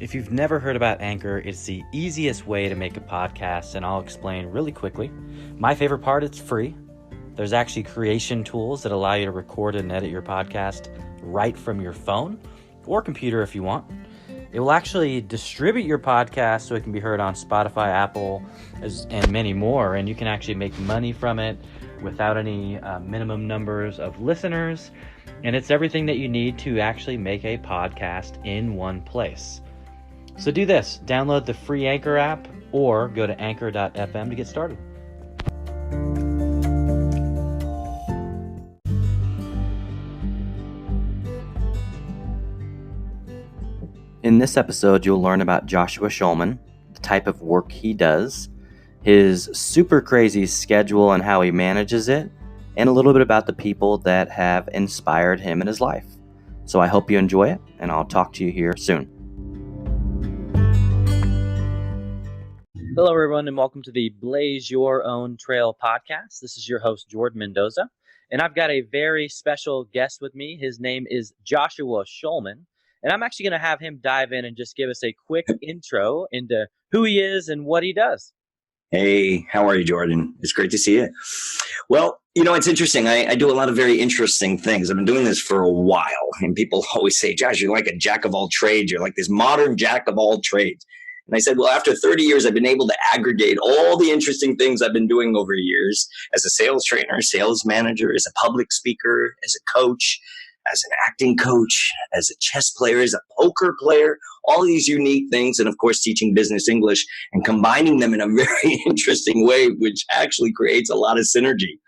If you've never heard about Anchor, it's the easiest way to make a podcast, and I'll explain really quickly. My favorite part, it's free. There's actually creation tools that allow you to record and edit your podcast right from your phone or computer if you want. It will actually distribute your podcast so it can be heard on Spotify, Apple, and many more, and you can actually make money from it without any minimum numbers of listeners, and it's everything that you need to actually make a podcast in one place. So do this, download the free Anchor app or go to anchor.fm to get started. In this episode, you'll learn about Joshua Schulman, the type of work he does, his super crazy schedule and how he manages it, and a little bit about the people that have inspired him in his life. So I hope you enjoy it, and I'll talk to you here soon. Hello, everyone, and welcome to the Blaze Your Own Trail podcast. This is your host, Jordan Mendoza, and I've got a very special guest with me. His name is Joshua Schulman, and I'm actually going to have him dive in and just give us a quick intro into who he is and what he does. Hey, how are you, Jordan? It's great to see you. Well, it's interesting. I do a lot of very interesting things. I've been doing this for a while, and people always say, Josh, you're like a jack of all trades. You're like this modern jack of all trades. And I said, well, after 30 years, I've been able to aggregate all the interesting things I've been doing over years as a sales trainer, sales manager, as a public speaker, as a coach, as an acting coach, as a chess player, as a poker player, all these unique things. And of course, teaching business English and combining them in a very interesting way, which actually creates a lot of synergy.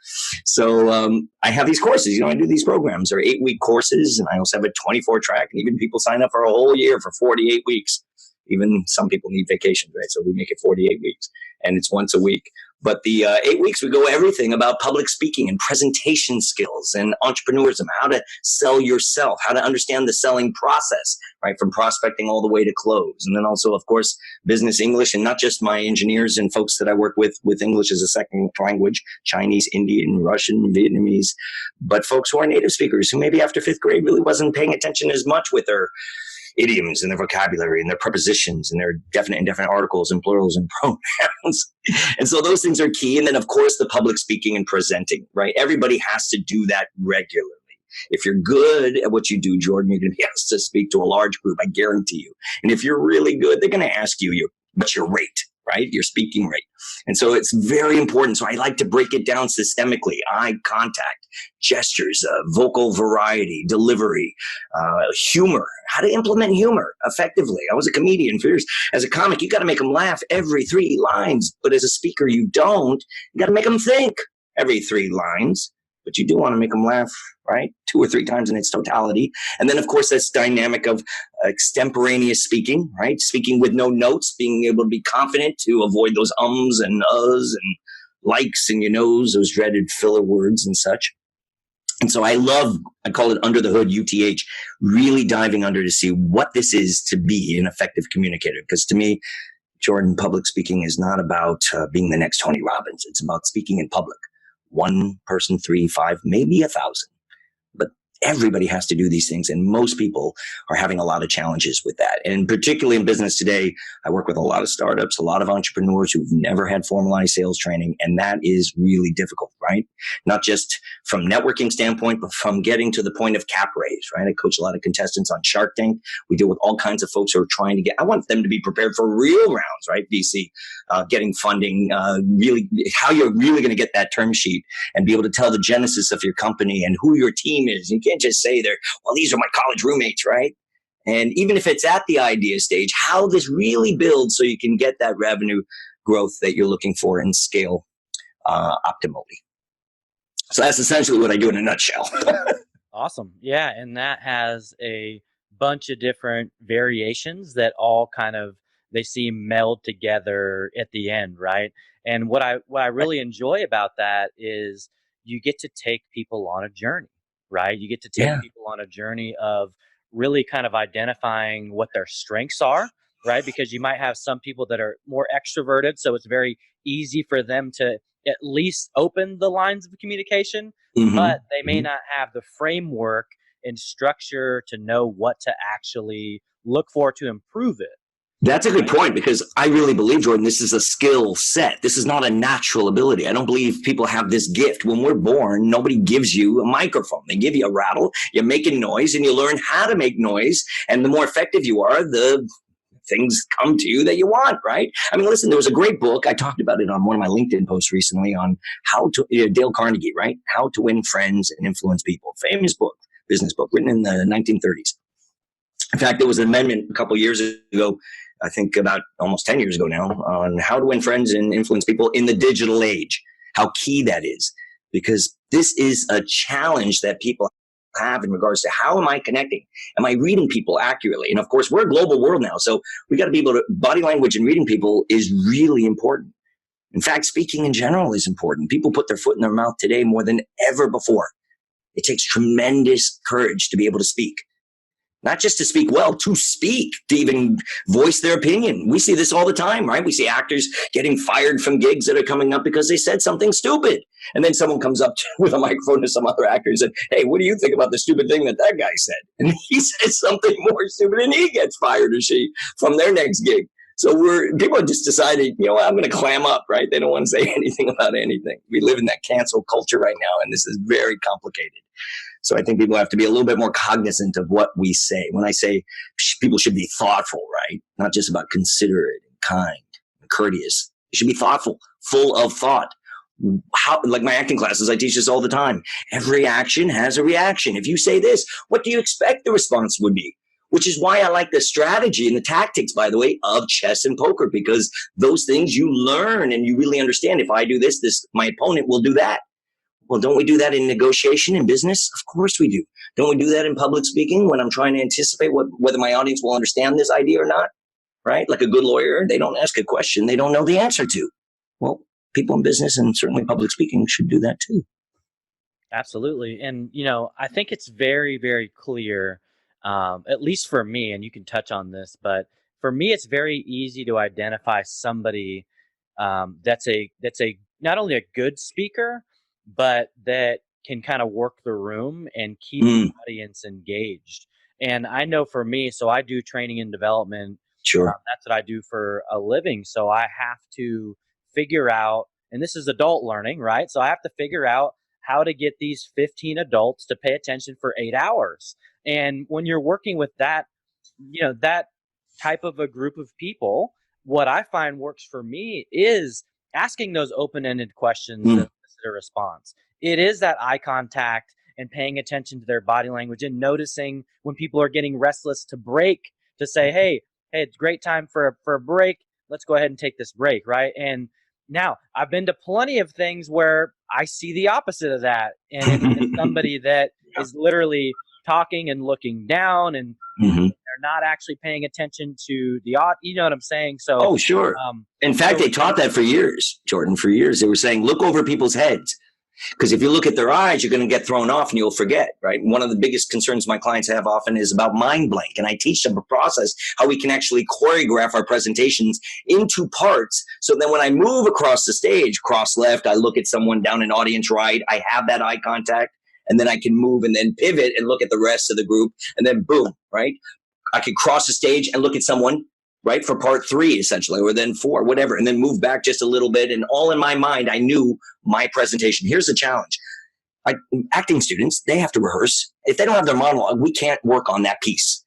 So I have these courses, I do these programs. They're 8-week courses, and I also have a 24 track, and even people sign up for a whole year for 48 weeks. Even some people need vacations, right? So we make it 48 weeks, and it's once a week. But the 8 weeks, we go everything about public speaking and presentation skills and entrepreneurism, how to sell yourself, how to understand the selling process, right? From prospecting all the way to close. And then also, of course, business English, and not just my engineers and folks that I work with English as a second language, Chinese, Indian, Russian, Vietnamese, but folks who are native speakers who maybe after 5th grade really wasn't paying attention as much with their idioms and their vocabulary and their prepositions and their definite and indefinite articles and plurals and pronouns. And so those things are key. And then, of course, the public speaking and presenting, right? Everybody has to do that regularly. If you're good at what you do, Jordan, you're going to be asked to speak to a large group, I guarantee you. And if you're really good, they're going to ask you what's your rate, right? Your speaking rate. And so it's very important. So I like to break it down systemically: eye contact, gestures, vocal variety, delivery, humor, how to implement humor effectively. I was a comedian for years. As a comic, you got to make them laugh every 3 lines. But as a speaker, you don't. You got to make them think every 3 lines. But you do want to make them laugh, right? 2 or 3 times in its totality. And then, of course, this dynamic of extemporaneous speaking, right? Speaking with no notes, being able to be confident to avoid those ums and uhs and likes and those dreaded filler words and such. And so I call it under the hood, UTH, really diving under to see what this is to be an effective communicator. Because to me, Jordan, public speaking is not about being the next Tony Robbins. It's about speaking in public. 1 person, 3, 5, maybe 1,000. But everybody has to do these things, and most people are having a lot of challenges with that. And particularly in business today, I work with a lot of startups, a lot of entrepreneurs who've never had formalized sales training, and that is really difficult, right? Not just from networking standpoint, but from getting to the point of cap raise, right? I coach a lot of contestants on Shark Tank. We deal with all kinds of folks who are trying to I want them to be prepared for real rounds, right? VC, getting funding, really how you're really going to get that term sheet and be able to tell the genesis of your company and who your team is. You can't just say these are my college roommates, right? And even if it's at the idea stage, how this really builds so you can get that revenue growth that you're looking for and scale optimally. So that's essentially what I do in a nutshell. Awesome. Yeah. And that has a bunch of different variations that all they seem meld together at the end, right? And what I really enjoy about that is you get to take people on a journey, right? You get to take people on a journey of really kind of identifying what their strengths are, right? Because you might have some people that are more extroverted, so it's very easy for them to at least open the lines of communication, but they may not have the framework and structure to know what to actually look for to improve it, That's a good point, because I really believe, Jordan, this is a skill set. This is not a natural ability. I don't believe people have this gift. When we're born, nobody gives you a microphone. They give you a rattle, you're making noise, and you learn how to make noise. And the more effective you are, the things come to you that you want, right? I mean, listen, there was a great book. I talked about it on one of my LinkedIn posts recently on how to, Dale Carnegie, right? How to Win Friends and Influence People. Famous book, business book, written in the 1930s. In fact, there was an amendment a couple of years ago, I think about almost 10 years ago now, on how to win friends and influence people in the digital age, how key that is, because this is a challenge that people have in regards to how am I connecting? Am I reading people accurately? And of course, we're a global world now, so we got to be able to, body language and reading people is really important. In fact, speaking in general is important. People put their foot in their mouth today more than ever before. It takes tremendous courage to be able to speak. Not just to speak well, to speak, to even voice their opinion. We see this all the time, right? We see actors getting fired from gigs that are coming up because they said something stupid. And then someone comes up with a microphone to some other actor and said, hey, what do you think about the stupid thing that guy said? And he says something more stupid and he gets fired, or she, from their next gig. So people are just deciding, you know what, I'm going to clam up, right? They don't want to say anything about anything. We live in that cancel culture right now, and this is very complicated. So I think people have to be a little bit more cognizant of what we say. When I say people should be thoughtful, right? Not just about considerate and kind and courteous. They should be thoughtful, full of thought. How, like my acting classes, I teach this all the time. Every action has a reaction. If you say this, what do you expect the response would be? Which is why I like the strategy and the tactics, by the way, of chess and poker, because those things you learn and you really understand. If I do this, my opponent will do that. Well, don't we do that in negotiation in business? Of course we do. Don't we do that in public speaking when I'm trying to anticipate whether my audience will understand this idea or not? Right? Like a good lawyer, they don't ask a question they don't know the answer to. Well, people in business and certainly public speaking should do that too. Absolutely. And, I think it's very, very clear, at least for me, and you can touch on this, but for me, it's very easy to identify somebody that's a not only a good speaker, but that can kind of work the room and keep the audience engaged. And I know for me, so I do training and development. Sure. That's what I do for a living. So I have to figure out, and this is adult learning, right? So I have to figure out how to get these 15 adults to pay attention for 8 hours. And when you're working with that, that type of a group of people, what I find works for me is asking those open-ended questions that elicit a response. It is that eye contact and paying attention to their body language and noticing when people are getting restless to break, to say, hey, it's a great time for a break. Let's go ahead and take this break, right? And now, I've been to plenty of things where I see the opposite of that. And it's somebody that is literally talking and looking down, and they're not actually paying attention to the audience. You know what I'm saying? So, oh, sure. In fact, they taught that for years, Jordan. For years, they were saying, look over people's heads. Because if you look at their eyes, you're going to get thrown off and you'll forget, right? One of the biggest concerns my clients have often is about mind blank. And I teach them a process, how we can actually choreograph our presentations into parts. So then when I move across the stage, cross left, I look at someone down in audience right, I have that eye contact, and then I can move and then pivot and look at the rest of the group. And then boom, right? I can cross the stage and look at someone, right, for part 3, essentially, or then 4, whatever, and then move back just a little bit. And all in my mind, I knew my presentation. Here's the challenge. Acting students, they have to rehearse. If they don't have their monologue, we can't work on that piece.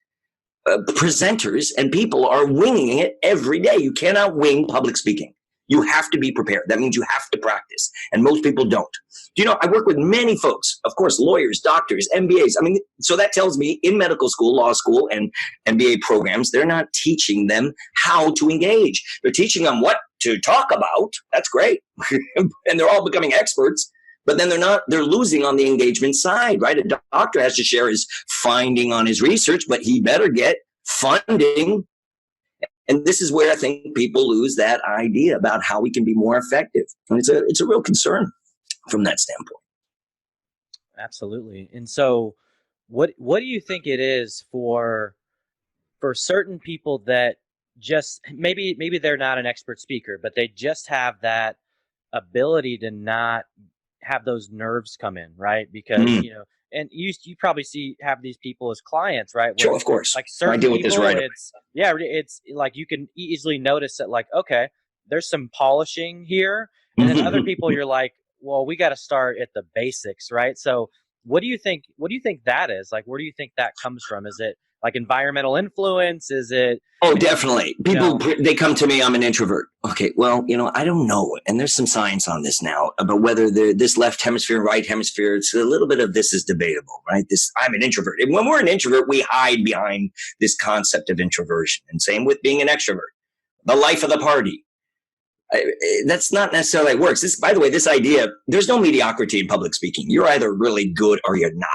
Presenters and people are winging it every day. You cannot wing public speaking. You have to be prepared. That means you have to practice. And most people don't. I work with many folks, of course, lawyers, doctors, MBAs. I mean, so that tells me in medical school, law school, and MBA programs, they're not teaching them how to engage. They're teaching them what to talk about. That's great. And they're all becoming experts. But then they're losing on the engagement side, right? A doctor has to share his finding on his research, but he better get funding. And this is where I think people lose that idea about how we can be more effective. And it's a real concern from that standpoint. Absolutely. And so what do you think it is for certain people that just maybe they're not an expert speaker, but they just have that ability to not have those nerves come in, right? Because and you probably have these people as clients, right? Sure, Where of course. like I certain deal with this people, right away. it's like you can easily notice that, like, okay, there's some polishing here, and then other people you're like, well, we got to start at the basics, right? So what do you think that is? Like, where do you think that comes from? Is it like environmental influence? Is it, Oh, definitely. you People, know, they come to me, I'm an introvert. Okay, well, I don't know. And there's some science on this now about whether this left hemisphere, right hemisphere, it's a little bit of this is debatable, right? I'm an introvert. And when we're an introvert, we hide behind this concept of introversion. And same with being an extrovert, the life of the party. That's not necessarily how it works. By the way, this idea, there's no mediocrity in public speaking. You're either really good or you're not.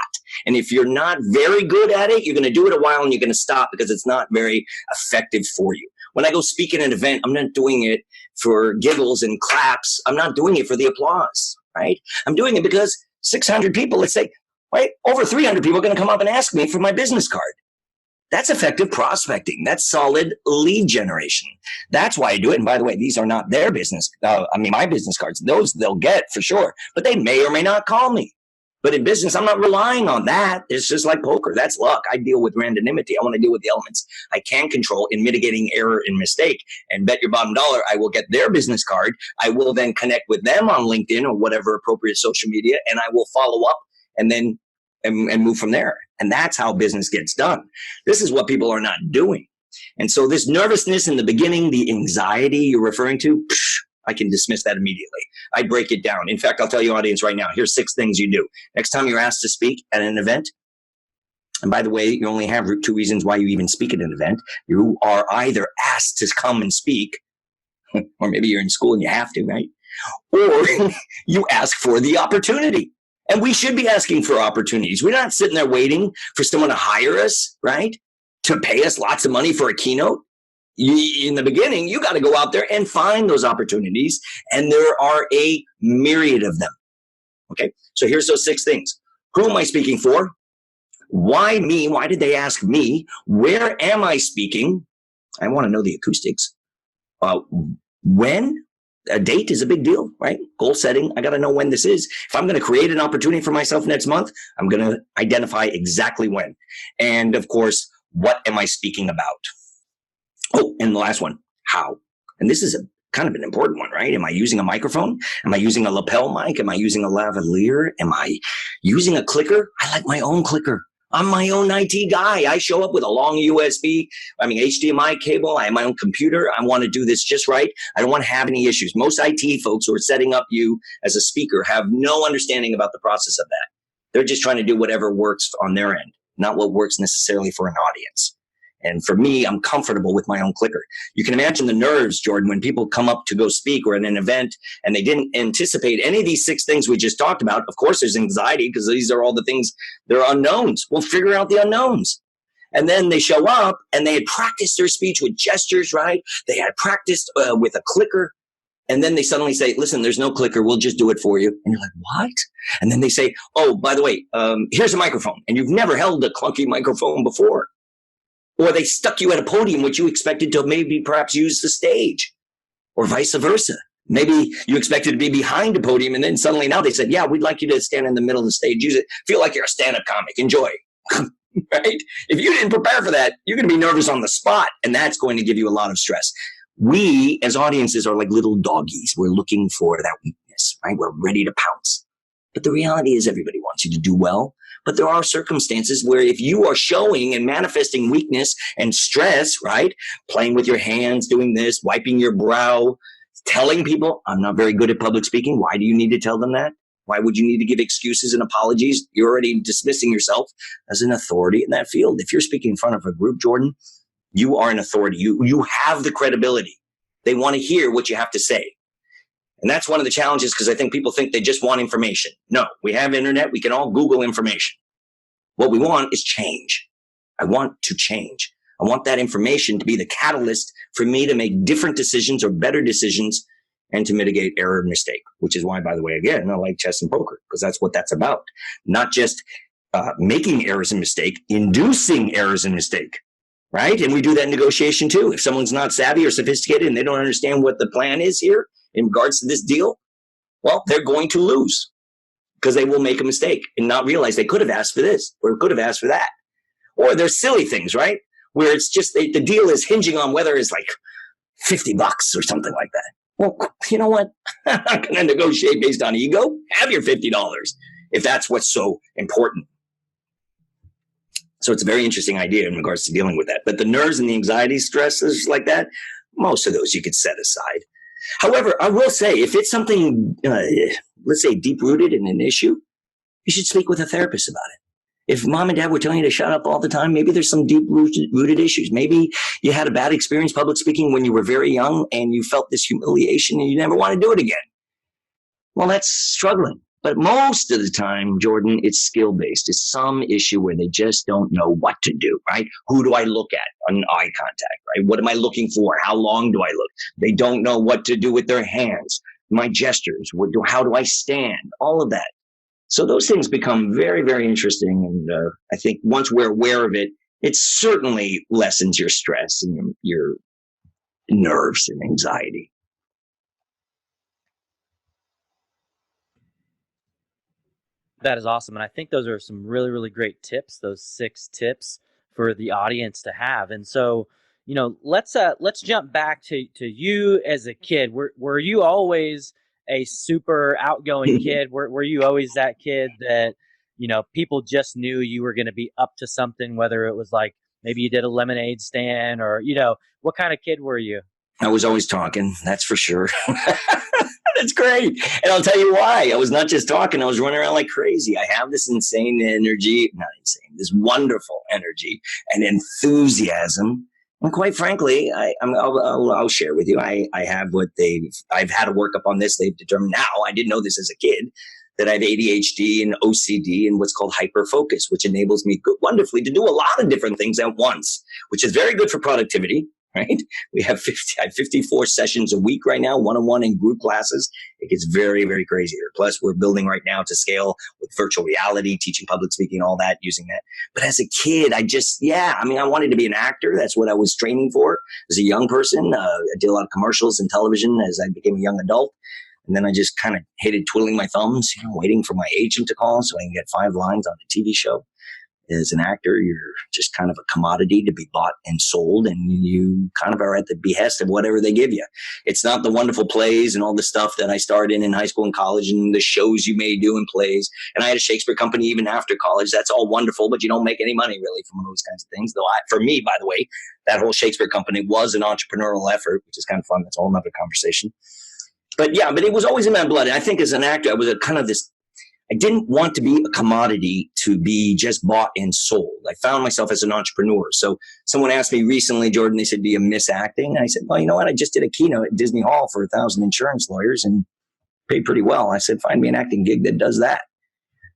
And if you're not very good at it, you're going to do it a while and you're going to stop because it's not very effective for you. When I go speak at an event, I'm not doing it for giggles and claps. I'm not doing it for the applause, right? I'm doing it because 600 people, let's say, right, over 300 people are going to come up and ask me for my business card. That's effective prospecting. That's solid lead generation. That's why I do it. And by the way, these are not their business. My business cards, those they'll get for sure, but they may or may not call me. But in business, I'm not relying on that. It's just like poker. That's luck. I deal with randomity. I want to deal with the elements I can control in mitigating error and mistake. And bet your bottom dollar, I will get their business card. I will then connect with them on LinkedIn or whatever appropriate social media, and I will follow up and then and move from there. And that's how business gets done. This is what people are not doing. And so this nervousness in the beginning, the anxiety you're referring to, I can dismiss that immediately. I break it down. In fact, I'll tell you, audience, right now, here's 6 things you do. Next time you're asked to speak at an event, and by the way, you only have 2 reasons why you even speak at an event. You are either asked to come and speak, or maybe you're in school and you have to, right? Or you ask for the opportunity. And we should be asking for opportunities. We're not sitting there waiting for someone to hire us, right? To pay us lots of money for a keynote. In the beginning, you got to go out there and find those opportunities. And there are a myriad of them. Okay, so here's those 6 things. Who am I speaking for? Why me? Why did they ask me? Where am I speaking? I want to know the acoustics. When? A date is a big deal, right? Goal setting. I got to know when this is. If I'm going to create an opportunity for myself next month, I'm going to identify exactly when. And of course, what am I speaking about? Oh, and the last one, how? And this is a kind of an important one, right? Am I using a microphone? Am I using a lapel mic? Am I using a lavalier? Am I using a clicker? I like my own clicker. I'm my own IT guy. I show up with a long HDMI cable. I have my own computer. I want to do this just right. I don't want to have any issues. Most IT folks who are setting up you as a speaker have no understanding about the process of that. They're just trying to do whatever works on their end, not what works necessarily for an audience. And for me, I'm comfortable with my own clicker. You can imagine the nerves, Jordan, when people come up to go speak or at an event and they didn't anticipate any of these 6 things we just talked about. Of course, there's anxiety because these are all the things, they're unknowns. We'll figure out the unknowns. And then they show up and they had practiced their speech with gestures, right? They had practiced with a clicker. And then they suddenly say, listen, there's no clicker. We'll just do it for you. And you're like, what? And then they say, oh, by the way, here's a microphone. And you've never held a clunky microphone before. Or they stuck you at a podium, which you expected to maybe perhaps use the stage, or vice versa. Maybe you expected to be behind a podium, and then suddenly now they said, yeah, we'd like you to stand in the middle of the stage. Use it. Feel like you're a stand-up comic. Enjoy. Right? If you didn't prepare for that, you're going to be nervous on the spot, and that's going to give you a lot of stress. We, as audiences, are like little doggies. We're looking for that weakness, right? We're ready to pounce. But the reality is everybody wants you to do well. But there are circumstances where if you are showing and manifesting weakness and stress, right? Playing with your hands, doing this, wiping your brow, telling people, I'm not very good at public speaking. Why do you need to tell them that? Why would you need to give excuses and apologies? You're already dismissing yourself as an authority in that field. If you're speaking in front of a group, Jordan, you are an authority. You have the credibility. They want to hear what you have to say. And that's one of the challenges because I think people think they just want information. No, we have internet. We can all Google information. What we want is change. I want to change. I want that information to be the catalyst for me to make different decisions or better decisions and to mitigate error and mistake, which is why, by the way, again, I like chess and poker because that's what that's about. Not just making errors and mistake, inducing errors and mistake, right? And we do that in negotiation too. If someone's not savvy or sophisticated and they don't understand what the plan is here in regards to this deal, well, they're going to lose. because they will make a mistake and not realize they could have asked for this or could have asked for that. Or there's silly things, right? Where it's just the deal is hinging on whether it's like $50 or something like that. Well, you know what? I'm not going to negotiate based on ego. Have your $50 if that's what's so important. So it's a very interesting idea in regards to dealing with that. But the nerves and the anxiety, stresses like that, most of those you could set aside. However, I will say, if it's something, let's say, deep-rooted in an issue, you should speak with a therapist about it. If mom and dad were telling you to shut up all the time, maybe there's some deep-rooted issues. Maybe you had a bad experience public speaking when you were very young and you felt this humiliation and you never want to do it again. Well, that's struggling. But most of the time, Jordan, it's skill-based. It's some issue where they just don't know what to do, right? Who do I look at on eye contact, right? What am I looking for? How long do I look? They don't know what to do with their hands, my gestures. How do I stand? All of that. So those things become very, very interesting. And I think once we're aware of it, it certainly lessens your stress and your nerves and anxiety. That is awesome. And I think those are some really, really great tips, those 6 tips for the audience to have. And so, let's jump back to you as a kid. Were you always a super outgoing kid? Were you always that kid that, people just knew you were going to be up to something, whether it was like maybe you did a lemonade stand or, what kind of kid were you? I was always talking, that's for sure. That's great. And I'll tell you why. I was not just talking. I was running around like crazy. I have this insane energy, not insane, this wonderful energy and enthusiasm. And quite frankly, I'll share with you. I have I've had to work up on this. They've determined now, I didn't know this as a kid, that I have ADHD and OCD and what's called hyperfocus, which enables me wonderfully to do a lot of different things at once, which is very good for productivity. Right? We have 54 sessions a week right now, one-on-one and group classes. It gets very, very crazy here. Plus, we're building right now to scale with virtual reality, teaching public speaking, all that, using that. But as a kid, I wanted to be an actor. That's what I was training for as a young person. I did a lot of commercials and television as I became a young adult. And then I just kind of hated twiddling my thumbs, waiting for my agent to call so I can get 5 lines on a TV show. As an actor, you're just kind of a commodity to be bought and sold, and you kind of are at the behest of whatever they give you. It's not the wonderful plays and all the stuff that I starred in high school and college and the shows you may do in plays. And I had a Shakespeare company even after college. That's all wonderful, but you don't make any money really from those kinds of things. Though for me, by the way, that whole Shakespeare company was an entrepreneurial effort, which is kind of fun. That's a whole nother conversation. But it was always in my blood. And I think as an actor, I was I didn't want to be a commodity to be just bought and sold. I found myself as an entrepreneur. So someone asked me recently, Jordan, they said, do you miss acting? And I said, well, you know what? I just did a keynote at Disney Hall for 1,000 insurance lawyers and paid pretty well. I said, find me an acting gig that does that.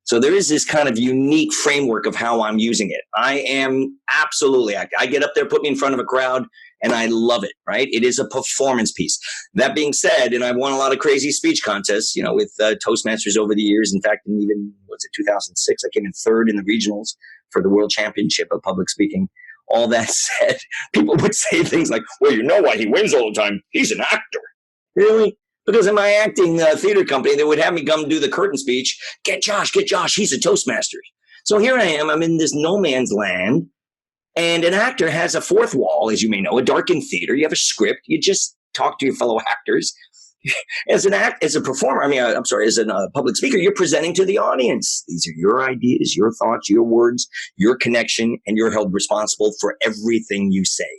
So there is this kind of unique framework of how I'm using it. I am absolutely acting. I get up there, put me in front of a crowd, and I love it, right? It is a performance piece. That being said, and I've won a lot of crazy speech contests, with Toastmasters over the years. In fact, in even, 2006, I came in 3rd in the regionals for the World Championship of Public Speaking. All that said, people would say things like, well, you know why he wins all the time? He's an actor. Really? Because in my acting theater company, they would have me come do the curtain speech. Get Josh, he's a Toastmaster. So here I am, I'm in this no man's land. And an actor has a 4th wall, as you may know, a darkened theater. You have a script. You just talk to your fellow actors. As a performer, as a public speaker, you're presenting to the audience. These are your ideas, your thoughts, your words, your connection, and you're held responsible for everything you say.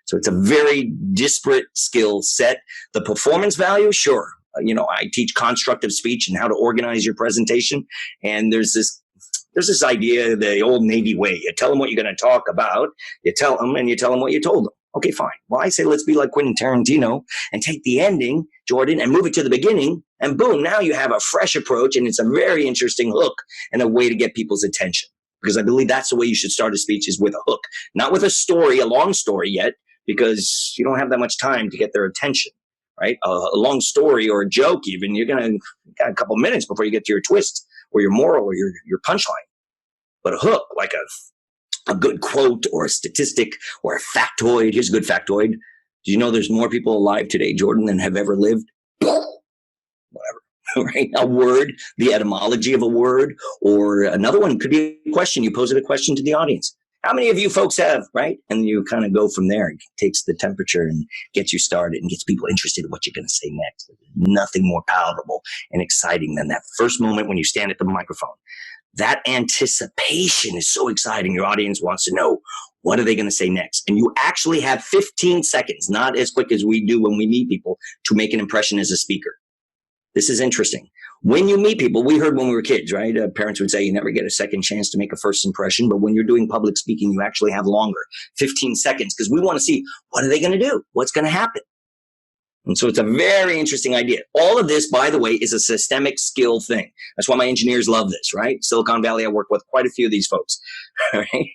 So it's a very disparate skill set. The performance value, sure. I teach constructive speech and how to organize your presentation. And there's this idea, the old Navy way. You tell them what you're going to talk about. You tell them and you tell them what you told them. Okay, fine. Well, I say, let's be like Quentin Tarantino and take the ending, Jordan, and move it to the beginning. And boom, now you have a fresh approach. And it's a very interesting hook and a way to get people's attention. Because I believe that's the way you should start a speech, is with a hook, not with a long story yet, because you don't have that much time to get their attention, right? A long story or a joke, even, you're going to got a couple minutes before you get to your twist or your moral or your punchline. But a hook, like a good quote or a statistic or a factoid. Here's a good factoid. Do you know there's more people alive today, Jordan, than have ever lived? Whatever. right? A word, the etymology of a word, or another one could be a question. You pose it a question to the audience. How many of you folks have, right? And you kind of go from there. It takes the temperature and gets you started and gets people interested in what you're going to say next. There's nothing more palatable and exciting than that first moment when you stand at the microphone. That anticipation is so exciting. Your audience wants to know, what are they going to say next? And you actually have 15 seconds, not as quick as we do when we meet people, to make an impression as a speaker. This is interesting. When you meet people, we heard when we were kids, right? Parents would say you never get a second chance to make a first impression. But when you're doing public speaking, you actually have longer, 15 seconds, because we want to see, what are they going to do? What's going to happen? And so it's a very interesting idea. All of this, by the way, is a systemic skill thing. That's why my engineers love this, right? Silicon Valley, I work with quite a few of these folks. Right?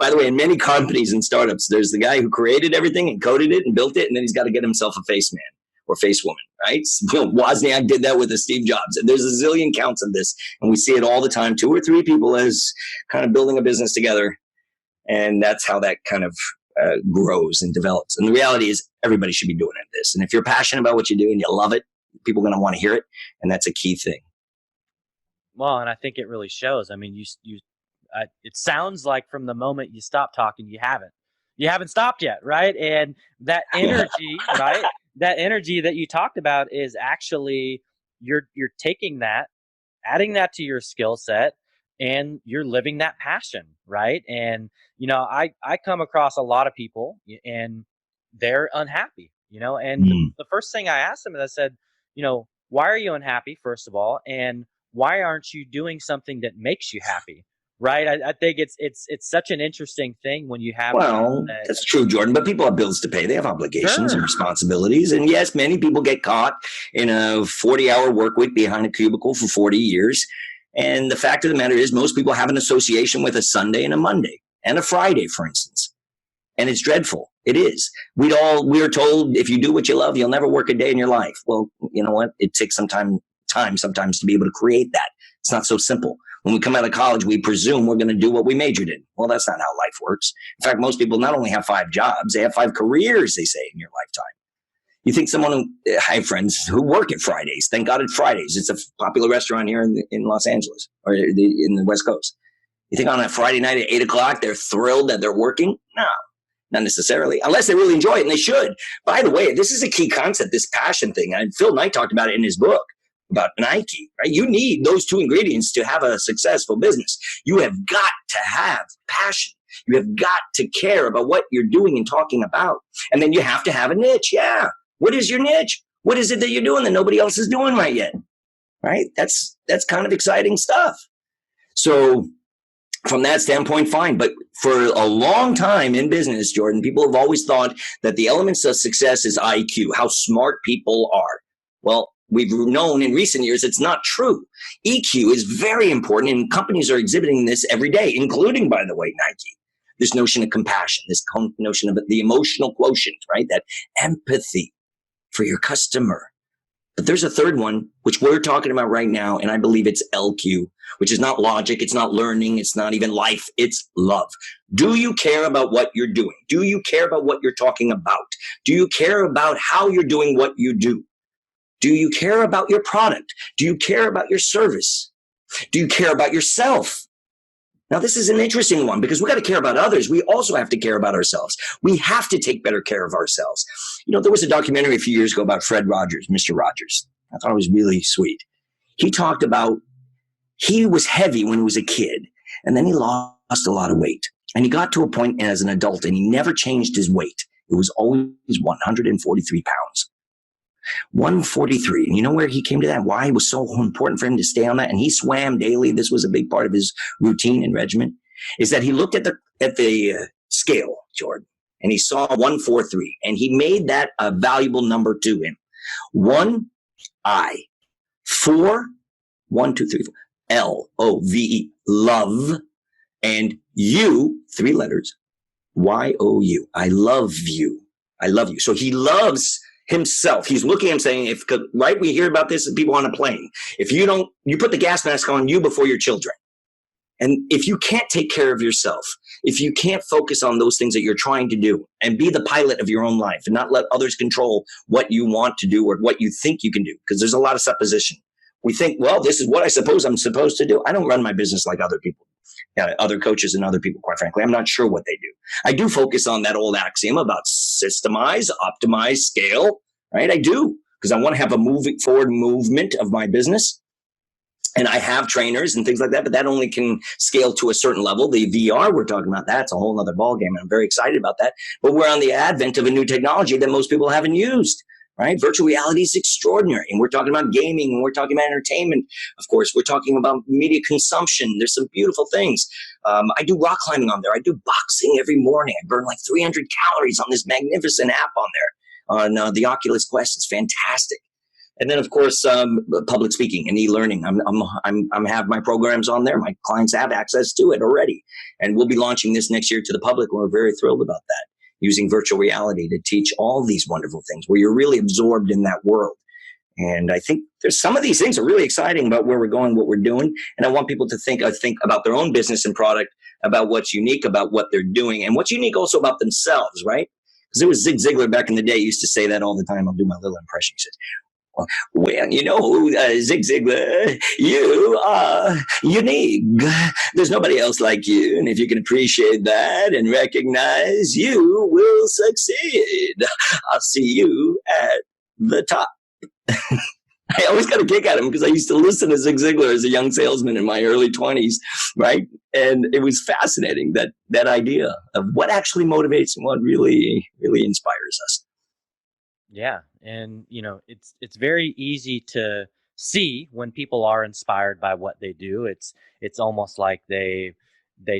By the way, in many companies and startups, there's the guy who created everything and coded it and built it, and then he's got to get himself a face man or face woman, right? Wozniak did that with Steve Jobs. And there's a zillion counts of this, and we see it all the time. 2 or 3 people as kind of building a business together, and that's how that kind of grows and develops. And the reality is everybody should be doing this. And if you're passionate about what you do and you love it, people are going to want to hear it. And that's a key thing. Well, and I think it really shows. I mean, it sounds like from the moment you stop talking, you haven't stopped yet. Right. And that energy, right. That energy that you talked about is actually, you're taking that, adding that to your skill set, and you're living that passion, right? And, I come across a lot of people and they're unhappy, and the first thing I asked them is I said, why are you unhappy, first of all? And why aren't you doing something that makes you happy? Right. I think it's such an interesting thing when you have. Well, that's true, Jordan, but people have bills to pay. They have obligations and responsibilities. And yes, many people get caught in a 40-hour work week behind a cubicle for 40 years. And the fact of the matter is most people have an association with a Sunday and a Monday and a Friday, for instance. And it's dreadful. It is. We are told if you do what you love, you'll never work a day in your life. Well, you know what? It takes some time sometimes to be able to create that. It's not so simple. When we come out of college, we presume we're going to do what we majored in. Well, that's not how life works. In fact, most people not only have 5 jobs, they have 5 careers, they say, in your lifetime. You think someone I have friends who work at Fridays. Thank God it's Fridays. It's a popular restaurant here in Los Angeles or in the West Coast. You think on a Friday night at 8 o'clock, they're thrilled that they're working? No, not necessarily, unless they really enjoy it, and they should. By the way, this is a key concept, this passion thing. And Phil Knight talked about it in his book about Nike, right? You need those 2 ingredients to have a successful business. You have got to have passion. You have got to care about what you're doing and talking about. And then you have to have a niche. Yeah. What is your niche? What is it that you're doing that nobody else is doing right yet? Right? That's kind of exciting stuff. So from that standpoint, fine. But for a long time in business, Jordan, people have always thought that the elements of success is IQ, how smart people are. Well, we've known in recent years it's not true. EQ is very important, and companies are exhibiting this every day, including, by the way, Nike. This notion of compassion, this notion of the emotional quotient, right? That empathy for your customer. But there's a third one, which we're talking about right now, and I believe it's LQ, which is not logic, it's not learning, it's not even life, it's love. Do you care about what you're doing? Do you care about what you're talking about? Do you care about how you're doing what you do? Do you care about your product? Do you care about your service? Do you care about yourself? Now, this is an interesting one because we got to care about others. We also have to care about ourselves. We have to take better care of ourselves. There was a documentary a few years ago about Fred Rogers, Mr. Rogers. I thought it was really sweet. He talked about he was heavy when he was a kid, and then he lost a lot of weight. And he got to a point as an adult, and he never changed his weight. It was always 143 pounds. 143. And you know where he came to that? Why it was so important for him to stay on that? And he swam daily. This was a big part of his routine and regimen. Is that he looked at the scale, Jordan, and he saw 143, and he made that a valuable number to him. 1 I, 4, 1, 2, 3, 4, LOVE, love, and U, 3 letters, YOU. I love you. I love you. So he loves himself. He's looking at him saying, right, we hear about this in people on a plane. If you put the gas mask on you before your children. And if you can't take care of yourself, if you can't focus on those things that you're trying to do and be the pilot of your own life and not let others control what you want to do or what you think you can do, because there's a lot of supposition, We think, well, this is what I suppose I'm supposed to do. I don't run my business like other people, other coaches and other people, quite frankly. I'm not sure what they do. I do focus on that old axiom about systemize, optimize, scale, right? I do, because I want to have a moving forward movement of my business. And I have trainers and things like that, but that only can scale to a certain level. The VR we're talking about, that's a whole other ballgame. And I'm very excited about that. But we're on the advent of a new technology that most people haven't used, right? Virtual reality is extraordinary. And we're talking about gaming, and we're talking about entertainment. Of course, we're talking about media consumption. There's some beautiful things. I do rock climbing on there. I do boxing every morning. I burn like 300 calories on this magnificent app on there, on the Oculus Quest. It's fantastic. And then, of course, public speaking and e-learning. I'm have my programs on there. My clients have access to it already, and we'll be launching this next year to the public. And we're very thrilled about that, using virtual reality to teach all these wonderful things where you're really absorbed in that world. And I think there's some of these things are really exciting about where we're going, what we're doing. And I want people to think about their own business and product, about what's unique about what they're doing, and what's unique also about themselves, right? Because it was Zig Ziglar back in the day used to say that all the time. I'll do my little impression. He says, well, Zig Ziglar, you are unique. There's nobody else like you. And if you can appreciate that and recognize, you will succeed. I'll see you at the top. I always got a kick at him because I used to listen to Zig Ziglar as a young salesman in my early 20s, right? And it was fascinating, that idea of what actually motivates and what really, really inspires us. Yeah, and it's very easy to see when people are inspired by what they do. It's almost like they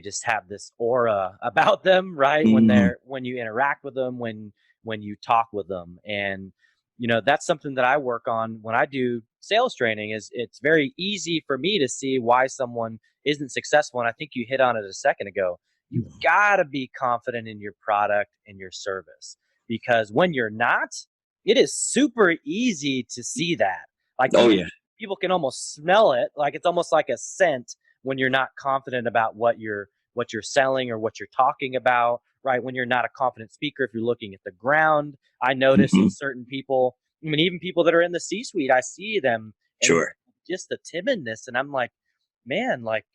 just have this aura about them, right? When you interact with them, when you talk with them. And that's something that I work on when I do sales training. Is it's very easy for me to see why someone isn't successful. And I think you hit on it a second ago. You've got to be confident in your product and your service, because when you're not, it is super easy to see that. Like, people can almost smell it. Like, it's almost like a scent when you're not confident about what you're selling or what you're talking about, right? When you're not a confident speaker, if you're looking at the ground. I notice in certain people, I mean, even people that are in the C-suite, I see them, and just the timidness. And I'm like, man, like,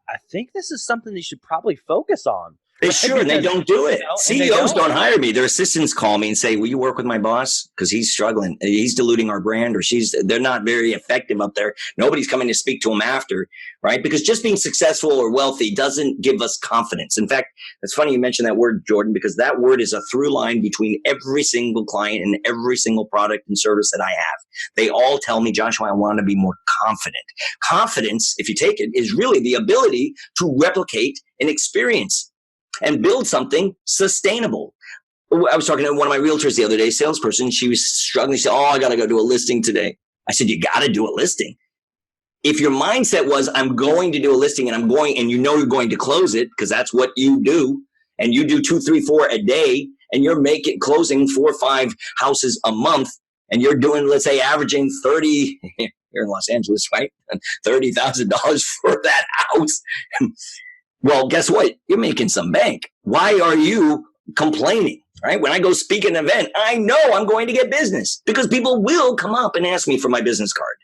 I think this is something you should probably focus on. Sure, and they don't do it. CEOs don't hire me. Their assistants call me and say, will you work with my boss? Because he's struggling. He's diluting our brand, or they're not very effective up there. Nobody's coming to speak to them after, right? Because just being successful or wealthy doesn't give us confidence. In fact, it's funny you mentioned that word, Jordan, because that word is a through line between every single client and every single product and service that I have. They all tell me, Joshua, I want to be more confident. Confidence, if you take it, is really the ability to replicate an experience and build something sustainable. I was talking to one of my realtors the other day, salesperson. She was struggling. She said, I got to go do a listing today. I said, you got to do a listing. If your mindset was, I'm going to do a listing and you're going to close it, because that's what you do, and you do 2, 3, 4 a day, and you're closing 4 or 5 houses a month, and you're doing, let's say, averaging 30 here in Los Angeles, right? $30,000 for that house. Well, guess what? You're making some bank. Why are you complaining, right? When I go speak at an event, I know I'm going to get business because people will come up and ask me for my business card.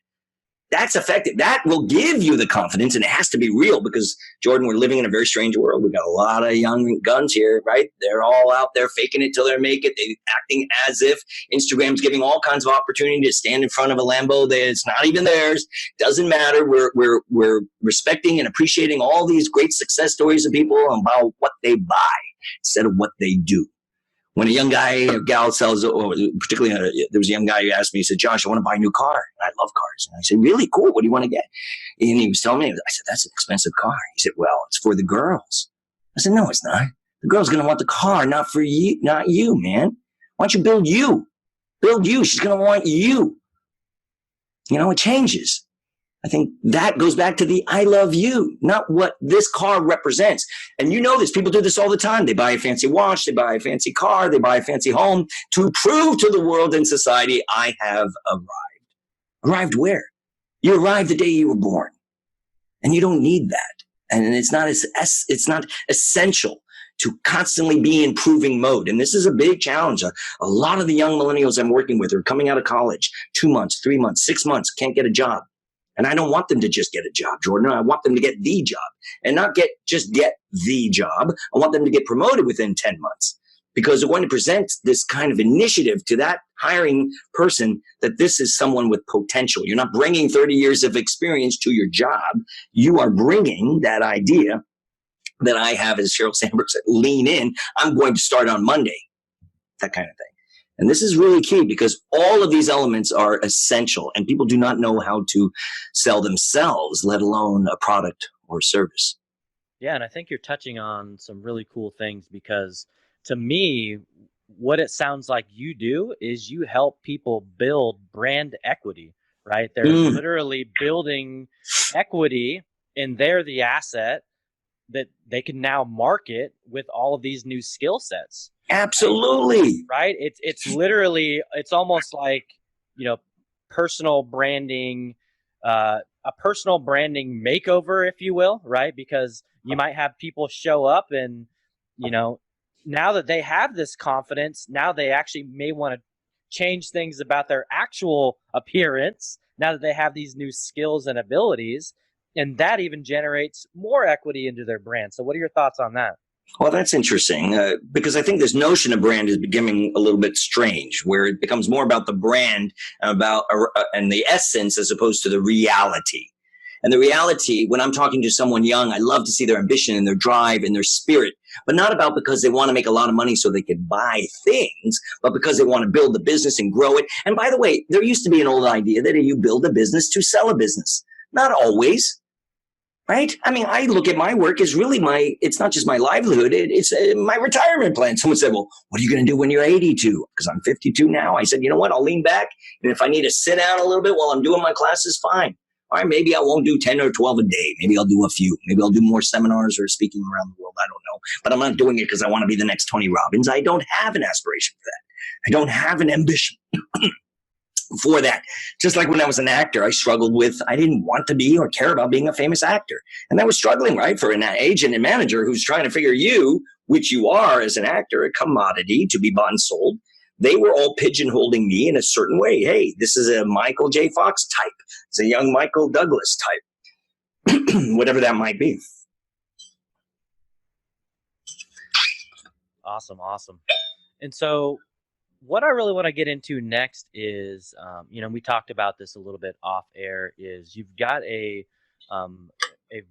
That's effective. That will give you the confidence, and it has to be real because, Jordan, we're living in a very strange world. We got a lot of young guns here, right? They're all out there faking it till they make it. They're acting as if Instagram's giving all kinds of opportunity to stand in front of a Lambo that's not even theirs. Doesn't matter. We're respecting and appreciating all these great success stories of people about what they buy instead of what they do. When a young guy or gal sells, particularly there was a young guy who asked me, he said, Josh, I want to buy a new car. And I love cars. And I said, really? Cool. What do you want to get? And he was telling me, I said, that's an expensive car. He said, well, it's for the girls. I said, no, it's not. The girl's going to want the car, not you, man. Why don't you build you? Build you. She's going to want you. It changes. I think that goes back to the I love you, not what this car represents. And this, people do this all the time. They buy a fancy watch, they buy a fancy car, they buy a fancy home to prove to the world and society, I have arrived. Arrived where? You arrived the day you were born. And you don't need that. And it's not essential to constantly be in proving mode. And this is a big challenge. A lot of the young millennials I'm working with are coming out of college, 2 months, 3 months, 6 months, can't get a job. And I don't want them to just get a job, Jordan. I want them to get the job, and not just get the job. I want them to get promoted within 10 months, because they're going to present this kind of initiative to that hiring person that this is someone with potential. You're not bringing 30 years of experience to your job. You are bringing that idea that I have, as Sheryl Sandberg said, lean in. I'm going to start on Monday, that kind of thing. And this is really key, because all of these elements are essential, and people do not know how to sell themselves, let alone a product or service. Yeah, and I think you're touching on some really cool things, because to me, what it sounds like you do is you help people build brand equity, right? They're literally building equity, and they're the asset that they can now market with all of these new skill sets. Absolutely. Right? It's literally, it's almost like, personal branding, a personal branding makeover, if you will, right? Because you might have people show up and, now that they have this confidence, now they actually may want to change things about their actual appearance now that they have these new skills and abilities. And that even generates more equity into their brand. So what are your thoughts on that? Well, that's interesting, because I think this notion of brand is becoming a little bit strange, where it becomes more about the brand and the essence, as opposed to the reality. And the reality, when I'm talking to someone young, I love to see their ambition and their drive and their spirit, but not about because they want to make a lot of money so they can buy things, but because they want to build the business and grow it. And by the way, there used to be an old idea that you build a business to sell a business. Not always. Right? I mean, I look at my work as really it's not just my livelihood, it's my retirement plan. Someone said, well, what are you going to do when you're 82? Because I'm 52 now. I said, you know what? I'll lean back. And if I need to sit down a little bit while I'm doing my classes, fine. All right, maybe I won't do 10 or 12 a day. Maybe I'll do a few. Maybe I'll do more seminars or speaking around the world. I don't know. But I'm not doing it because I want to be the next Tony Robbins. I don't have an aspiration for that. I don't have an ambition for that. Just like when I was an actor, I didn't want to be or care about being a famous actor. And I was struggling, right, for an agent and manager who's trying to figure you, which you are as an actor, a commodity to be bought and sold. They were all pigeonholing me in a certain way. Hey, this is a Michael J. Fox type. It's a young Michael Douglas type, whatever that might be. Awesome. And so what I really want to get into next is, we talked about this a little bit off air, is you've got a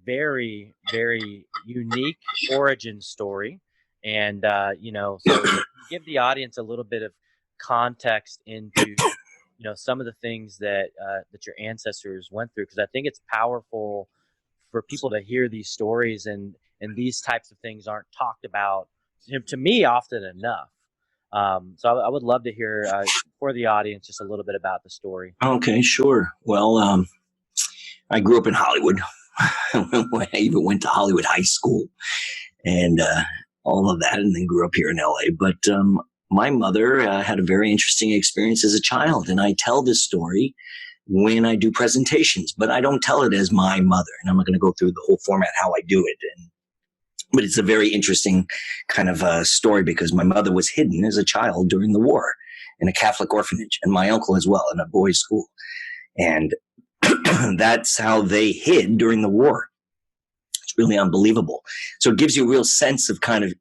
very, very unique origin story. And, so give the audience a little bit of context into, some of the things that your ancestors went through, because I think it's powerful for people to hear these stories, and these types of things aren't talked about, to me, often enough. So I would love to hear for the audience just a little bit about the story. Okay, sure. Well, I grew up in Hollywood. I even went to Hollywood High School and all of that, and then grew up here in LA. But my mother had a very interesting experience as a child, and I tell this story when I do presentations, but I don't tell it as my mother. And I'm not going to go through the whole format how I do it. But it's a very interesting kind of story, because my mother was hidden as a child during the war in a Catholic orphanage, and my uncle as well in a boys' school. And that's how they hid during the war. It's really unbelievable. So it gives you a real sense of kind of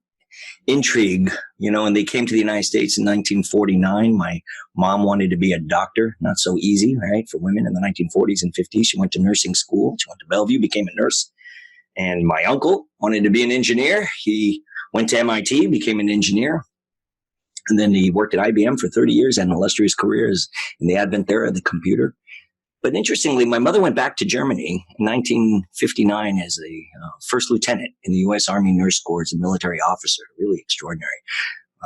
intrigue, and they came to the United States in 1949. My mom wanted to be a doctor. Not so easy, right, for women in the 1940s and 50s. She went to nursing school. She went to Bellevue, became a nurse. And my uncle wanted to be an engineer. He went to MIT, became an engineer. And then he worked at IBM for 30 years, had an illustrious career in the advent era of the computer. But interestingly, my mother went back to Germany in 1959 as a first lieutenant in the U.S. Army Nurse Corps as a military officer. Really extraordinary.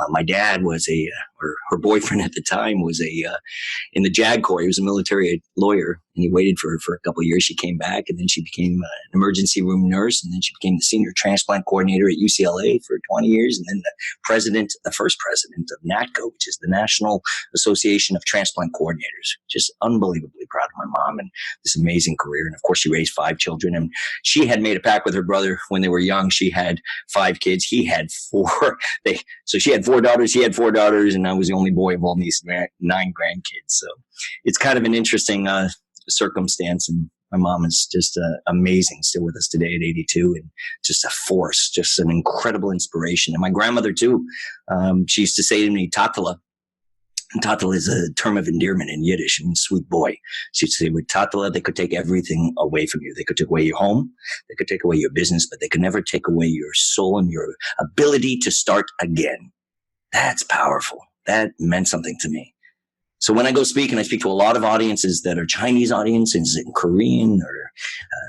My dad was her boyfriend at the time was in the JAG Corps. He was a military lawyer, and he waited for a couple of years. She came back, and then she became an emergency room nurse, and then she became the senior transplant coordinator at UCLA for 20 years, and then the first president of NATCO, which is the National Association of Transplant Coordinators. Just unbelievably proud of my mom and this amazing career. And of course, she raised 5 children, and she had made a pact with her brother when they were young. She had 5 kids. He had 4. So she had 4 daughters. He had 4 daughters, and I was the only boy of all these 9 grandkids. So it's kind of an interesting circumstance, and My mom is just amazing, still with us today at 82, and just a force, just an incredible inspiration. And my grandmother too, she used to say to me, Tatala. And Tatala is a term of endearment in Yiddish. It means sweet boy. She'd say, with Tatala, they could take everything away from you. They could take away your home. They could take away your business, but they could never take away your soul and your ability to start again. That's powerful. That meant something to me. So when I go speak, and I speak to a lot of audiences that are Chinese audiences, in Korean or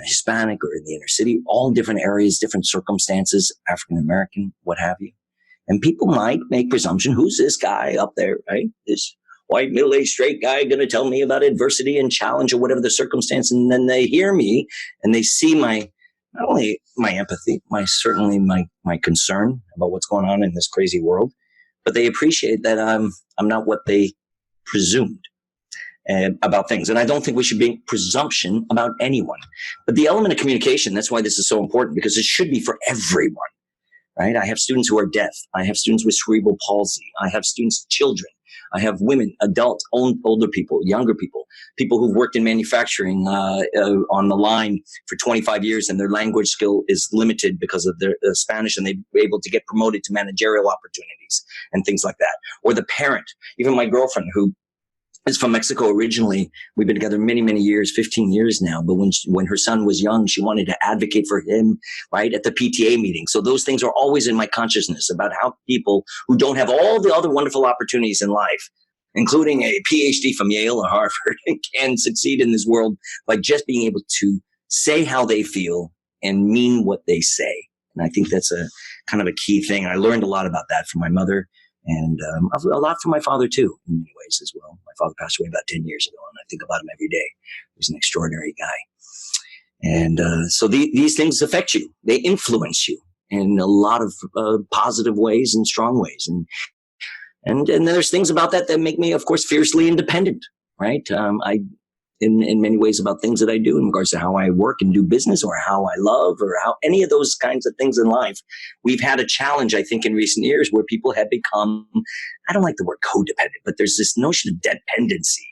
Hispanic or in the inner city, all different areas, different circumstances, African American, what have you. And people might make presumption, who's this guy up there, right? This white, middle-aged, straight guy going to tell me about adversity and challenge or whatever the circumstance. And then they hear me and they see not only my empathy, certainly my concern about what's going on in this crazy world, but they appreciate that I'm not what they presumed about things. And I don't think we should make presumption about anyone. But the element of communication, that's why this is so important, because it should be for everyone. Right? I have students who are deaf. I have students with cerebral palsy. I have students, children. I have women, adults, older people, younger people, people who've worked in manufacturing on the line for 25 years, and their language skill is limited because of their Spanish, and they're able to get promoted to managerial opportunities and things like that. Or the parent, even my girlfriend, who is from Mexico originally. We've been together many, many years, 15 years now. But when her son was young, she wanted to advocate for him, right, at the PTA meeting. So those things are always in my consciousness about how people who don't have all the other wonderful opportunities in life, including a PhD from Yale or Harvard, can succeed in this world by just being able to say how they feel and mean what they say. And I think that's a kind of a key thing. I learned a lot about that from my mother. And a lot from my father, too, in many ways as well. My father passed away about 10 years ago, and I think about him every day. He was an extraordinary guy. And so these things affect you. They influence you in a lot of positive ways and strong ways. And then there's things about that make me, of course, fiercely independent, right? In many ways about things that I do in regards to how I work and do business, or how I love, or how any of those kinds of things in life. We've had a challenge, I think, in recent years where people have become, I don't like the word codependent, but there's this notion of dependency,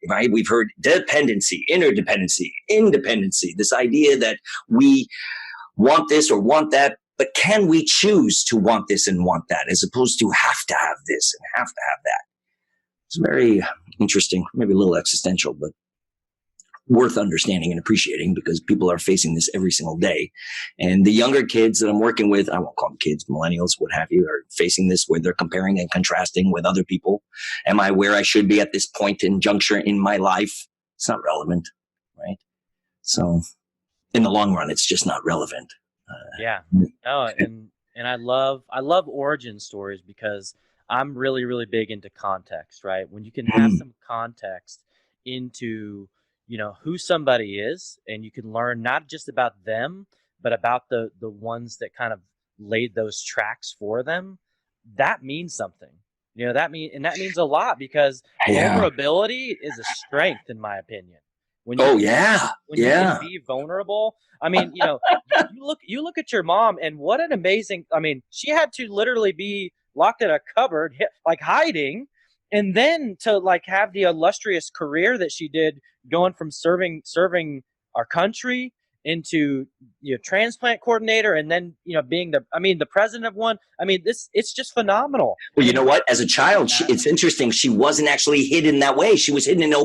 right? We've heard dependency, interdependency, independency, this idea that we want this or want that, but can we choose to want this and want that, as opposed to have to have this and have to have that? It's very interesting, maybe a little existential, but worth understanding and appreciating, because people are facing this every single day. And the younger kids that I'm working with, I won't call them kids, millennials, what have you, are facing this where they're comparing and contrasting with other people. Am I where I should be at this point in juncture in my life? It's not relevant, right? So in the long run, it's just not relevant. Yeah. No, and I love origin stories, because I'm really, really big into context, right? When you can have some context into who somebody is, and you can learn not just about them, but about the ones that kind of laid those tracks for them. That means something. That means a lot, because vulnerability is a strength, in my opinion. When you can be vulnerable. I mean, you look at your mom, and what an amazing. I mean, she had to literally be locked in a cupboard, like hiding, and then to have the illustrious career that she did, going from serving our country into transplant coordinator, and then being the president of one. I mean, it's just phenomenal. Well, you know what? As a child, it's interesting. She wasn't actually hidden that way. She was hidden in the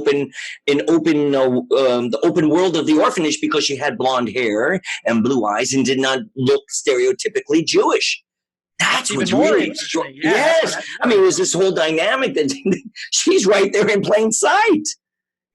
open world of the orphanage, because she had blonde hair and blue eyes and did not look stereotypically Jewish. That's what's really interesting. Yes. I mean, there's this whole dynamic that she's right there in plain sight.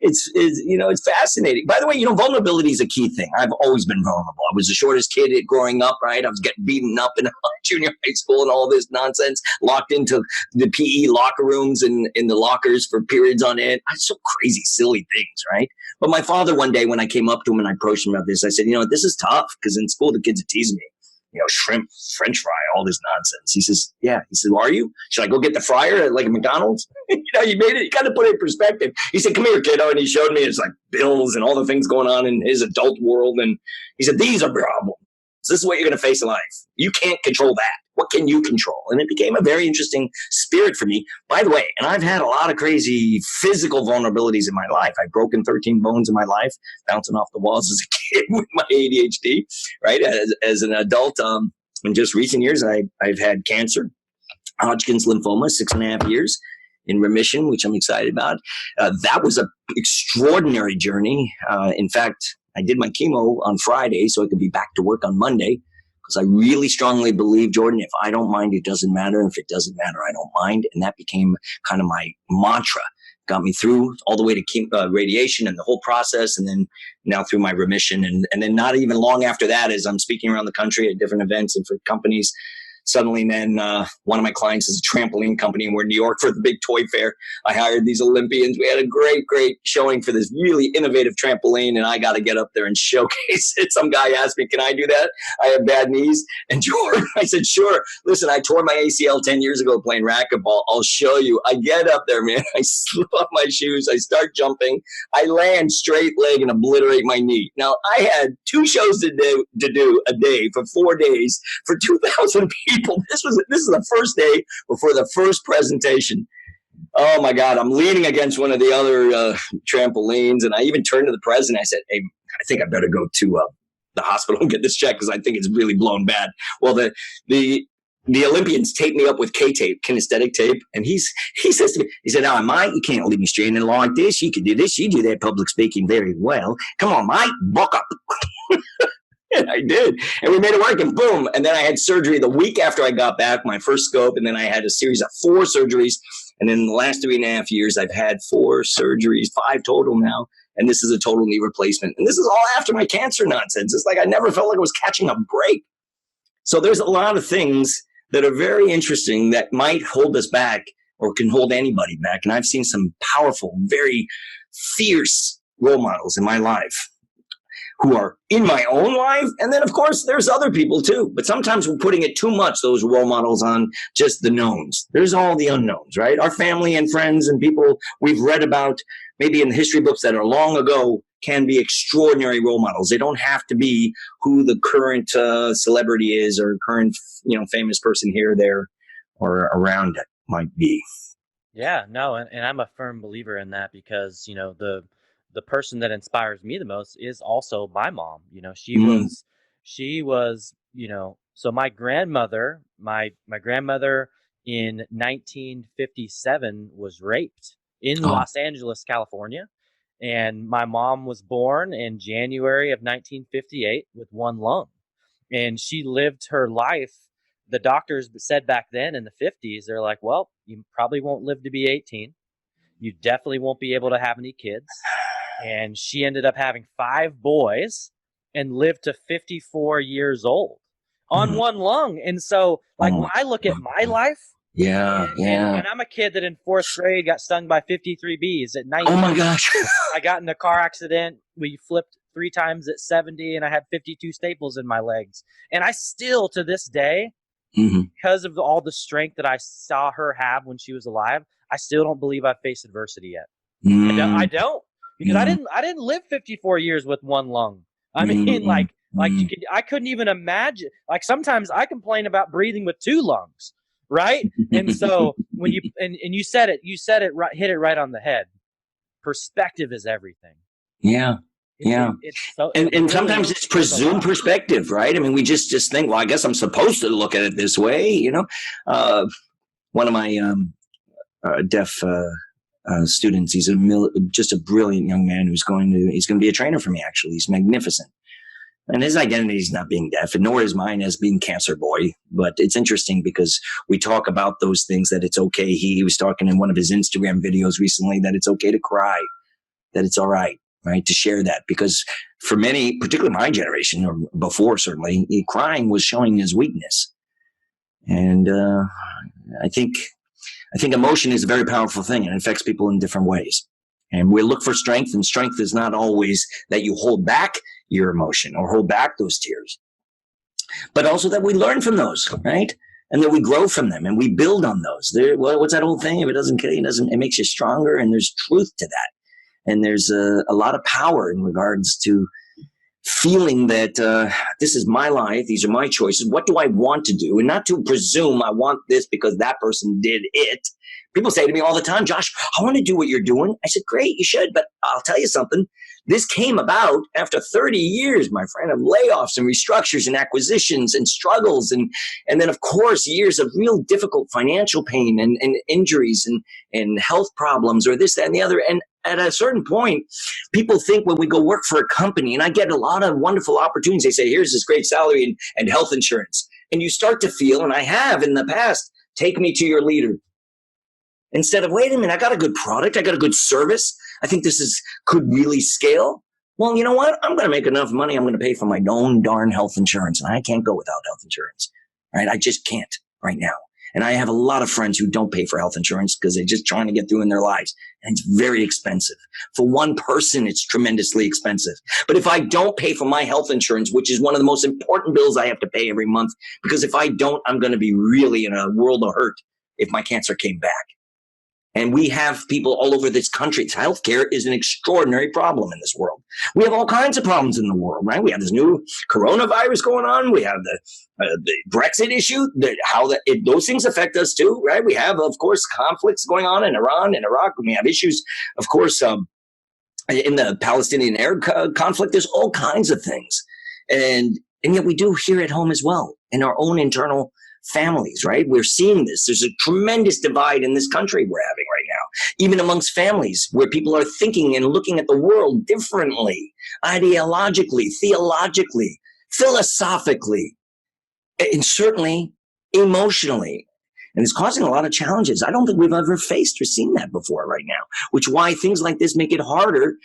It's fascinating. By the way, vulnerability is a key thing. I've always been vulnerable. I was the shortest kid growing up, right? I was getting beaten up in junior high school and all this nonsense, locked into the PE locker rooms and in the lockers for periods on end. So crazy, silly things, right? But my father, one day when I came up to him and I approached him about this, I said, this is tough, because in school the kids are teasing me. Shrimp, French fry, all this nonsense. He says, yeah. He said, well, are you? Should I go get the fryer at like a McDonald's? You made it. You got to put it in perspective. He said, come here, kiddo. And he showed me, it's like bills and all the things going on in his adult world. And he said, these are problems. This is what you're going to face in life. You can't control that. What can you control? And it became a very interesting spirit for me. By the way, and I've had a lot of crazy physical vulnerabilities in my life. I've broken 13 bones in my life, bouncing off the walls as a kid with my ADHD, right? As an adult, in just recent years, I've had cancer, Hodgkin's lymphoma, 6.5 years in remission, which I'm excited about. That was an extraordinary journey. In fact, I did my chemo on Friday so I could be back to work on Monday, because I really strongly believe, Jordan, if I don't mind, it doesn't matter. If it doesn't matter, I don't mind. And that became kind of my mantra. Got me through all the way to radiation and the whole process, and then now through my remission. And then not even long after that, as I'm speaking around the country at different events and for companies, suddenly then one of my clients is a trampoline company, and we're in New York for the big toy fair. I hired these Olympians. We had a great showing for this really innovative trampoline, and I got to get up there and showcase it. Some guy asked me, can I do that? I have bad knees. And Jordan, I said, sure. Listen, I tore my ACL 10 years ago playing racquetball. I'll show you. I get up there, man. I slip off my shoes. I start jumping. I land straight leg and obliterate my knee. Now, I had 2 shows to do a day for 4 days for 2,000 people. This is the first day before the first presentation. Oh my God, I'm leaning against one of the other trampolines, and I even turned to the president. I said, hey, I think I better go to the hospital and get this checked, because I think it's really blown bad. Well, the Olympians taped me up with K-tape, kinesthetic tape, and he says to me, he said, "Oh, Mike, you can't leave me stranded like this. You can do this. You do that public speaking very well. Come on, Mike, buck up." And I did. And we made it work, and boom. And then I had surgery the week after I got back, my first scope. And then I had a series of 4 surgeries. And then in the last 3.5 years, I've had 4 surgeries, 5 total now. And this is a total knee replacement. And this is all after my cancer nonsense. It's like I never felt like I was catching a break. So there's a lot of things that are very interesting that might hold us back, or can hold anybody back. And I've seen some powerful, very fierce role models in my life, who are in my own life. And then, of course, there's other people too. But sometimes we're putting it too much, those role models, on just the knowns. There's all the unknowns, right? Our family and friends and people we've read about, maybe in the history books that are long ago, can be extraordinary role models. They don't have to be who the current celebrity is, or current, famous person here, there, or around it might be. Yeah, no, and I'm a firm believer in that, because, the person that inspires me the most is also my mom. She was, so my grandmother in 1957 was raped in Los Angeles, California. And my mom was born in January of 1958 with 1 lung. And she lived her life. The doctors said back then in the 50s, they're like, well, you probably won't live to be 18. You definitely won't be able to have any kids. And she ended up having 5 boys and lived to 54 years old on 1 lung. And so, when I look at my life, and I'm a kid that in 4th grade got stung by 53 bees at 19. Oh my gosh. I got in a car accident. We flipped 3 times at 70, and I had 52 staples in my legs. And I still, to this day, because of all the strength that I saw her have when she was alive, I still don't believe I've faced adversity yet. I don't. Because I didn't live 54 years with 1 lung. I mean, I couldn't even imagine. Like, sometimes I complain about breathing with 2 lungs, right? And so when you you said it right, hit it right on the head. Perspective is everything. Yeah. And sometimes it's presumed perspective, right? I mean, we just think, well, I guess I'm supposed to look at it this way, One of my deaf students, he's just a brilliant young man he's going to be a trainer for me. Actually, he's magnificent, and his identity is not being deaf, and nor is mine as being cancer boy. But it's interesting because we talk about those things, that it's okay. He was talking in one of his Instagram videos recently that it's okay to cry, that it's all right to share that, because for many, particularly my generation or before, certainly, crying was showing his weakness. And I think emotion is a very powerful thing, and it affects people in different ways. And we look for strength, and strength is not always that you hold back your emotion or hold back those tears, but also that we learn from those, right? And that we grow from them and we build on those. What's that old thing? If it doesn't kill you, it makes you stronger. And there's truth to that. And there's a lot of power in regards to feeling that this is my life, these are my choices. What do I want to do? And not to presume I want this because that person did it. People say to me all the time, Josh, I want to do what you're doing. I said, great, you should. But I'll tell you something. This came about after 30 years, my friend, of layoffs and restructures and acquisitions and struggles. And then, of course, years of real difficult financial pain and injuries and health problems or this, that, and the other. And at a certain point, people think when we go work for a company, and I get a lot of wonderful opportunities, they say, here's this great salary and health insurance. And you start to feel, and I have in the past, take me to your leader. Instead of, wait a minute, I got a good product, I got a good service, I think could really scale. Well, you know what? I'm going to make enough money, I'm going to pay for my own darn health insurance, and I can't go without health insurance, right? I just can't right now. And I have a lot of friends who don't pay for health insurance because they're just trying to get through in their lives. And it's very expensive. For one person, it's tremendously expensive. But if I don't pay for my health insurance, which is one of the most important bills I have to pay every month, because if I don't, I'm going to be really in a world of hurt if my cancer came back. And we have people all over this country. Healthcare is an extraordinary problem in this world. We have all kinds of problems in the world, right? We have this new coronavirus going on. We have the Brexit issue, those things affect us too, right? We have, of course, conflicts going on in Iran and Iraq. We have issues, of course, in the Palestinian-Arab conflict. There's all kinds of things. And yet we do here at home as well, in our own internal families, right? We're seeing this. There's a tremendous divide in this country we're having right now, even amongst families where people are thinking and looking at the world differently, ideologically, theologically, philosophically, and certainly emotionally. And it's causing a lot of challenges. I don't think we've ever faced or seen that before right now, which is why things like this make it harder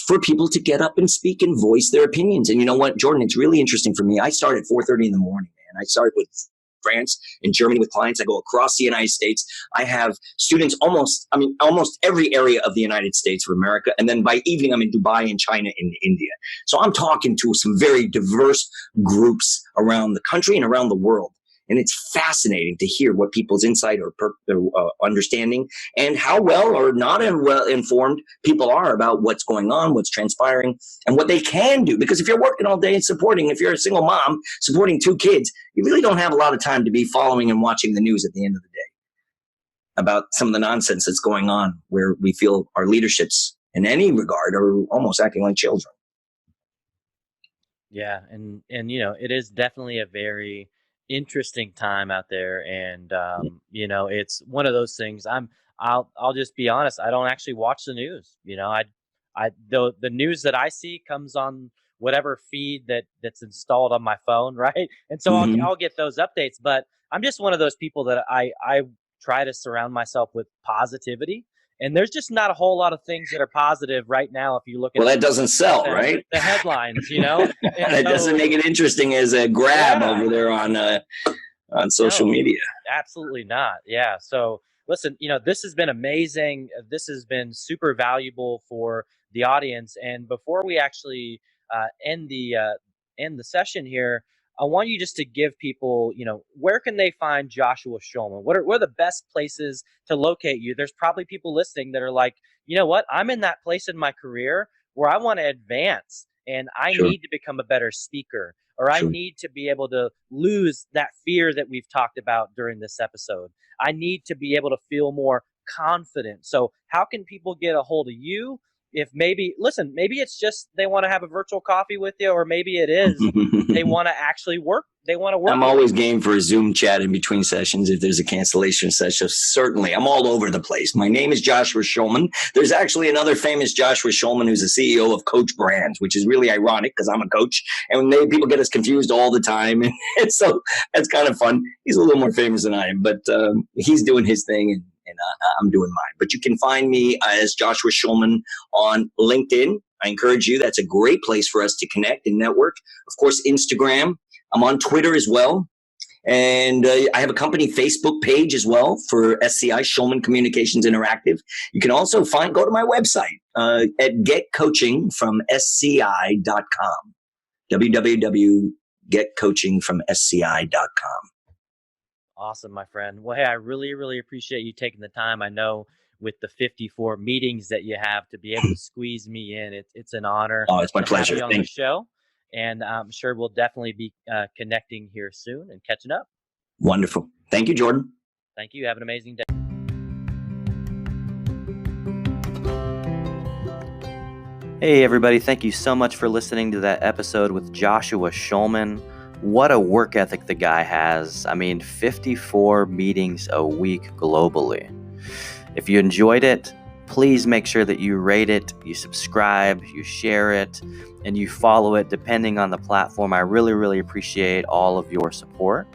for people to get up and speak and voice their opinions. And you know what, Jordan, it's really interesting for me. I start at 4:30 in the morning, man. I start with France and Germany with clients. I go across the United States. I have students almost every area of the United States of America. And then by evening, I'm in Dubai and China and India. So I'm talking to some very diverse groups around the country and around the world. And it's fascinating to hear what people's insight or understanding and how well or not well informed people are about what's going on, what's transpiring, and what they can do. Because if you're working all day and if you're a single mom supporting 2 kids, you really don't have a lot of time to be following and watching the news at the end of the day about some of the nonsense that's going on where we feel our leaderships in any regard are almost acting like children. Yeah, and it is definitely a very interesting time out there, and it's one of those things. I'll just be honest. I don't actually watch the news. The news that I see comes on whatever feed that's installed on my phone, right? And so I'll get those updates. But I'm just one of those people that I try to surround myself with positivity. And there's just not a whole lot of things that are positive right now. If you look at that doesn't sell, right? The headlines, And that doesn't make it interesting as a grab over there on social media. Absolutely not. Yeah. So listen, this has been amazing. This has been super valuable for the audience. And before we actually end the session here, I want you just to give people, where can they find Joshua Schulman? What are the best places to locate you? There's probably people listening that are like, you know what? I'm in that place in my career where I want to advance and I need to become a better speaker, or I need to be able to lose that fear that we've talked about during this episode. I need to be able to feel more confident. So how can people get a hold of you? If maybe it's just they want to have a virtual coffee with you, or maybe it is they want to actually work. They want to work. I'm always game for a Zoom chat in between sessions if there's a cancellation session. Certainly. I'm all over the place. My name is Joshua Schulman. There's actually another famous Joshua Schulman who's the CEO of Coach Brands, which is really ironic because I'm a coach. And people get us confused all the time. And so that's kind of fun. He's a little more famous than I am, but he's doing his thing and I'm doing mine. But you can find me as Joshua Schulman on LinkedIn. I encourage you. That's a great place for us to connect and network. Of course, Instagram. I'm on Twitter as well. And I have a company Facebook page as well for SCI, Schulman Communications Interactive. You can also go to my website at getcoachingfromsci.com, www.getcoachingfromsci.com. Awesome, my friend. Well, hey, I really, really appreciate you taking the time. I know with the 54 meetings that you have to be able to squeeze me in, it's an honor. Oh, it's my pleasure. To have you on the show. And I'm sure we'll definitely be connecting here soon and catching up. Wonderful. Thank you, Jordan. Thank you. Have an amazing day. Hey, everybody. Thank you so much for listening to that episode with Joshua Schulman. What a work ethic the guy has. I mean, 54 meetings a week globally. If you enjoyed it, please make sure that you rate it, you subscribe, you share it, and you follow it depending on the platform. I really, really appreciate all of your support,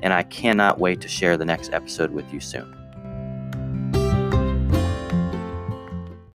and I cannot wait to share the next episode with you soon.